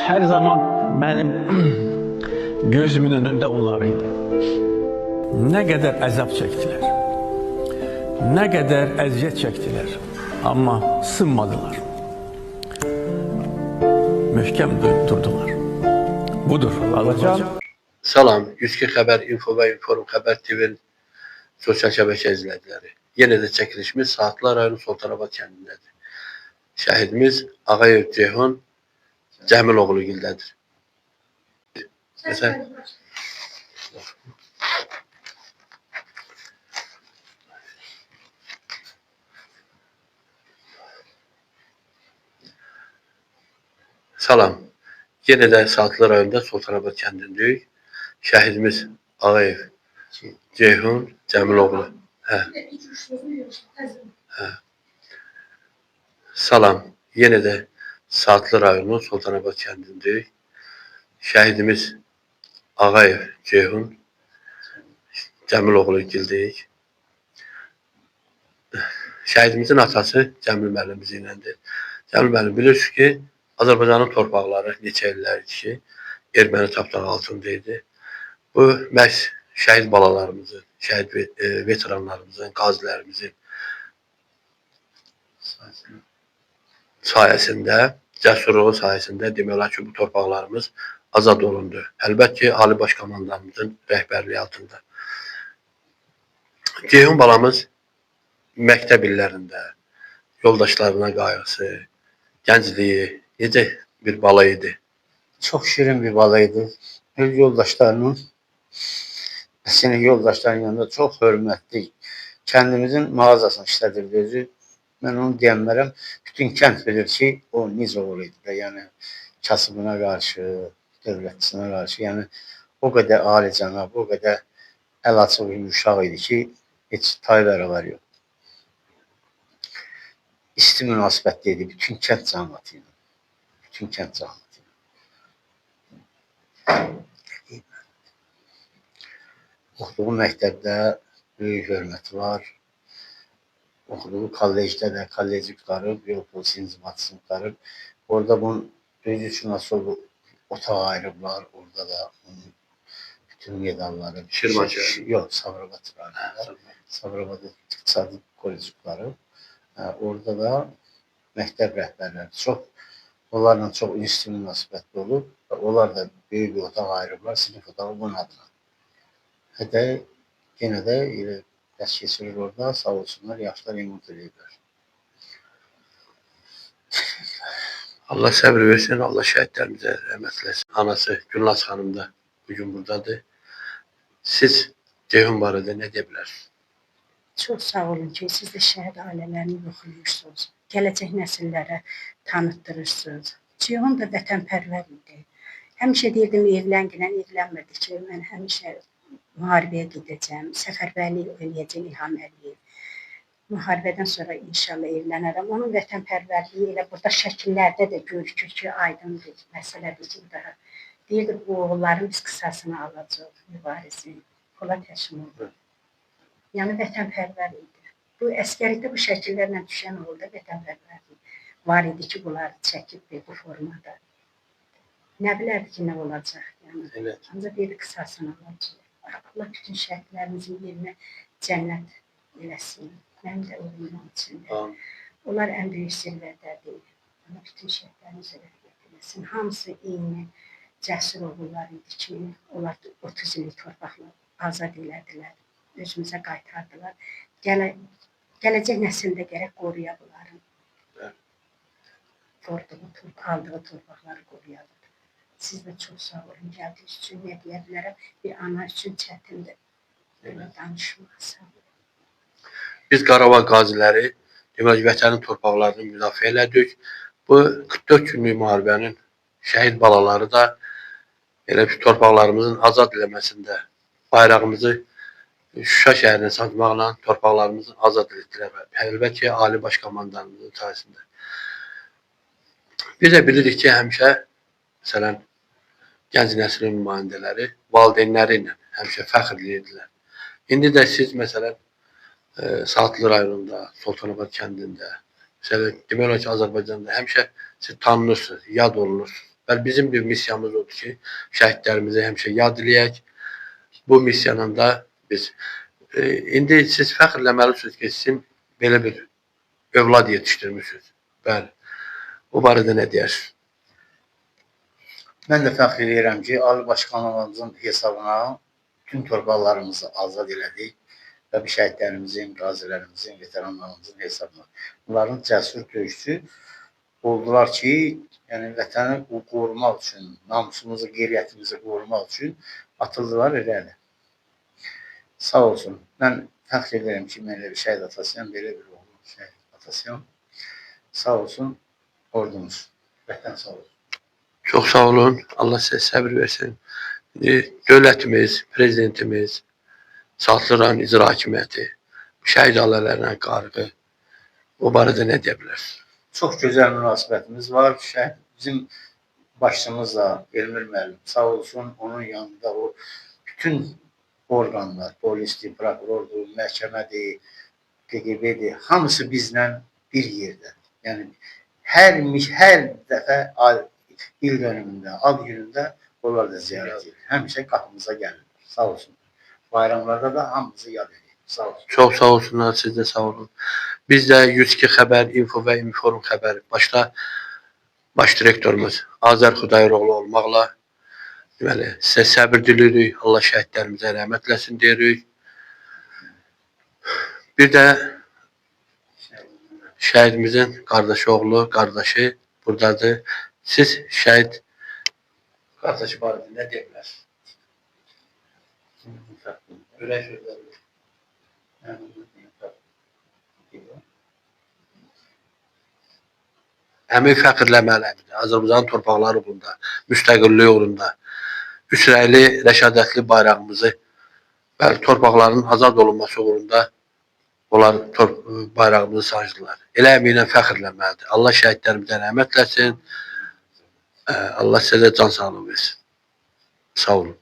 her zaman benim gözümün önünde onlarıydı. Ne kadar azap çektiler, ne kadar eziyet çektiler ama sınmadılar. Mühkem durdular. Budur Azərbaycan. Salam, 102 Xəbər Info və Inform Xəbər TV-nin sosial şəbəkə izləyiciləri. Yenə də çəkilişimiz Saatlar rayonu Sultanabad kəndindədir. Şəhidimiz Ağayev Ceyhun Cəmiloğlu gildədir. Məsələn, salam, yenə də Saatlar rayonunda Sultanabad kəndindəyik. Şəhidimiz Ağayev Ceyhun Cəmiloğlu. Salam, yenə də Saatlı rayonu Sultanabad kəndindəyik. Şəhidimiz Ağayev Ceyhun Cəmiloğlu gildəyik. Şəhidimizin atası Cəmil müəllim bizimlədir. Cəmil müəllim, bilirsiniz ki, Azərbaycanın torpaqları neçə illərdir ki, erməni tapdağı altında idi. Bu, məhz şəhid balalarımızın, şəhid veteranlarımızın, qazilərimizin sayəsində, cəsurluğu sayəsində demək olar ki, bu torpaqlarımız azad olundu. Əlbəttə ki, Ali Baş Komandanımızın rəhbərliyi altında. Ceyhun balamız məktəb illərində yoldaşlarına qayğısı, gəncliyi necə bir bala idi? Çok şirin bir balaydı. Öz yoldaşlarının, sinif yoldaşlarının yanında çok hürmetli. Kendimizin mağazasını işledirdi özü. Ben onu diyemlerim. Bütün kent bilir ki o necə oğluydu da. Yani kasıbına karşı, devletçisine karşı. Yani o kadar alicənab, o kadar el açıq bir uşaq idi ki hiç tayları var yok. İsti münasibətliydi bütün kent cəmiyyətiylə. Bütün kent cəmiyyəti. Oxuduğu məktəbdə böyük hörməti var. Oxuduğu kollecdə də kolleci qutarıb, Yolpolis inzibatçısını qutarıb. Orada bunun özü üçün asıl otaq ayırıblar. Orada da onun bütün medalları. Şirvanşəhər. Yox, Sabirabad rayonunda. Sabirabadda İqtisadi kolleci qutarıb. Orada da məktəb rəhbərləri çox, onlarla çox ilişki münasibətli olub. Onlar da böyük bir otaq ayırıblar, sinif otağı bunun adına. Hətta yenə də elə dərs keçirir orada, sağ olsunlar, yaşlar remont ediblər. Allah səbir versin, Allah şəhidlərimizə rəhmət eləsin. Anası Gülnaz xanım da bugün buradadır. Siz Ceyhun barədə nə deyə bilərsiniz? Çox sağ olun ki, siz də şəhid ailələrini yoxlayırsınız. Gələcək nəsillərə tanıtdırırsınız. Ceyhun da vətənpərvər idi. Həmişə deyirdim, evlənmirdi ki, mən həmişə müharibəyə gedəcəm, səfərbərlik eləyəcəm İlham Əliyev. Müharibədən sonra inşallah evlənərəm. Onun vətənpərvərliyi elə burada şəkillərdə də görükür ki, aydındır, məsələdir ki, daha. Deyirdi, bu oğulların biz qısasını alacaq, mübarizin. Polad Həşimov. Yəni vətənpərvər idi. Bu əskərlikdə bu şəkillərlə düşən oldu, vətənpərvərlik var idi ki, bunları çəkib bu formada. Nə bilərdi ki, nə olacaq? Yəni, ancaq deyirdi, qısasını alacaq. Allah bütün şəhidlərimizin yerinə cənnət eləsin. Mənim də oğlumdan içində. Onlar ən böyük sirvətlərdir. Allah bütün şəhidlərimizə rəhmət eləsin. Hamısı eyni cəsur oğullar idi ki, onlar 30 illik torpaqla azad elədilər. Özümüzə qaytardılar. Gələcək nəsildə gərək qoruya bunların. Aldığı torpaqları qoruyalım. Siz də çox sağ olun. Gəldiyiniz üçün nə deyə bilərəm? Bir ana üçün çətindir. Danışmaq sağ olun. Biz Qarabağ qaziləri demək vətənin torpaqlarını müdafiə elədik. Bu 44 günlük müharibənin şəhid balaları da elə ki, torpaqlarımızın azad eləməsində bayrağımızı Şuşa şəhərinə sancmaqla torpaqlarımızı azad etdilər. Əlbəttə ki, Ali Baş Komandanımızın sayəsində. Biz də bilirik ki, həmişə məsələn, gənc nəslin nümayəndələri valideynləri ilə həmişə fəxr edirdilər. İndi də siz, məsələn, Saatlı rayonunda, Sultanabad kəndində, demək olar ki, Azərbaycanda həmişə siz tanınırsınız, yad olunursunuz. Və bizim bir missiyamız odur ki, şəhidlərimizi həmişə yad eləyək. Bu missiyanın da biz indi siz fəxrləməlisiniz ki, sizin belə bir övlad yetişdirmişsiniz. Bəli. Bu barədə nə deyərsiniz? Mən də fəxr edirəm ki, Ali Başkanımızın hesabına bütün torpaqlarımızı azad elədik və bu şəhidlərimizin, qazilərimizin, veteranlarımızın hesabına. Bunların cəsur döyüşçü oldular ki, yəni vətəni qorumaq üçün, namusumuzu, qeyriyyətimizi qorumaq üçün atıldılar irəli. Sağ olsun. Mən fəxr edirəm ki, mən elə bir şəhid atasıyam, belə bir oğlum şəhid atasıyam. Sağ olsun ordumuz. Vətən sağ olsun. Çox sağ olun. Allah sizə səbir versin. Dövlətimiz, prezidentimiz, Saatlı rayon icra hakimiyyəti, şəhid ailələrinə qarğı o barədə nə deyə bilərsiniz? Çox gözəl münasibətimiz var. Bizim başçımızla Elmir müəllim sağ olsun, onun yanında o bütün orqanlar, polisdir, prokurordur, məhkəmədir, KGB-dir, hamısı bizlə bir yerdə. Yəni hər dəfə il dönümündə, ad günündə onlar da ziyarət edir. Həmişə qapımıza gəlirlər. Sağ olsun. Bayramlarda da hamımızı yad edir. Sağ olsun. Çox sağ olsunlar, siz də sağ olun. Biz də 102 xəbər, info və inform xəbər başda baş direktorumuz Azər Xudayeroğlu olmaqla deməli, sizə səbir diliyirik. Allah şəhidlərimizə rəhmət eləsin deyirik. Bir də şəhidimizin qardaşı oğlu, qardaşı buradadır. Siz şəhid qardaşı barədə nə deyə bilərsiniz? Ürək sözləri. Həmin fəxrləməlidir. Azərbaycanın torpaqları uğrunda, müstəqillik uğrunda, üsrəyli, rəşadətli bayrağımızı və torpaqların azad olunması uğrunda onlar bayrağımızı sancdılar. Elə əminə fəxrləməlidir. Allah şəhidlərimizə rəhmət eləsin. Allah sizə can sağlığı versin. Sağ olun.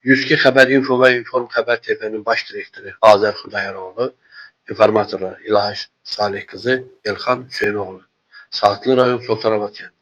Yüzki xəbər info və inform xəbər TV-nin baş direktoru Azər Xudayeroğlu, informatorlar İlahi Salih qızı, Elxan Hüseynoğlu, Saatlı rayon Sultanabad kəndi.